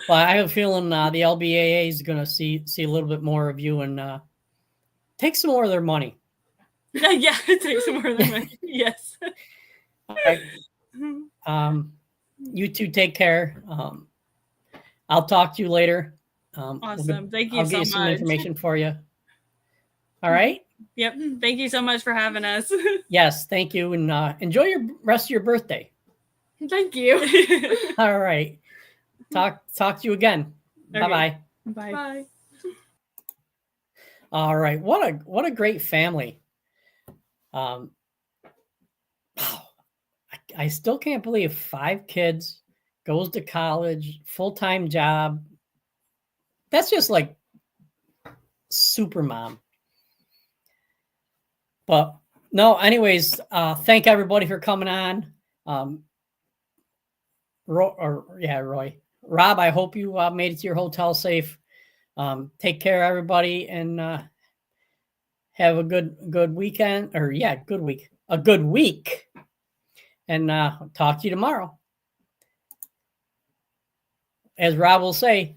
Well, I have a feeling the LBAA is going to see a little bit more of you and take some more of their money. Yeah, take some more of their money. Yes. All right. You two take care. I'll talk to you later. Awesome. Thank you I'll so get you much. some information for you. All right. Yep. Thank you so much for having us. Yes. Thank you. And enjoy your rest of your birthday. Thank you. All right. Talk to you again. Okay. Bye-bye. Bye. Bye. All right. What a great family. Wow. I still can't believe 5 kids goes to college, full-time job. That's just like super mom. But no, anyways, thank everybody for coming on. Roy. Rob, I hope you made it to your hotel safe. Take care, everybody, and have a good weekend. A good week. And talk to you tomorrow. As Rob will say.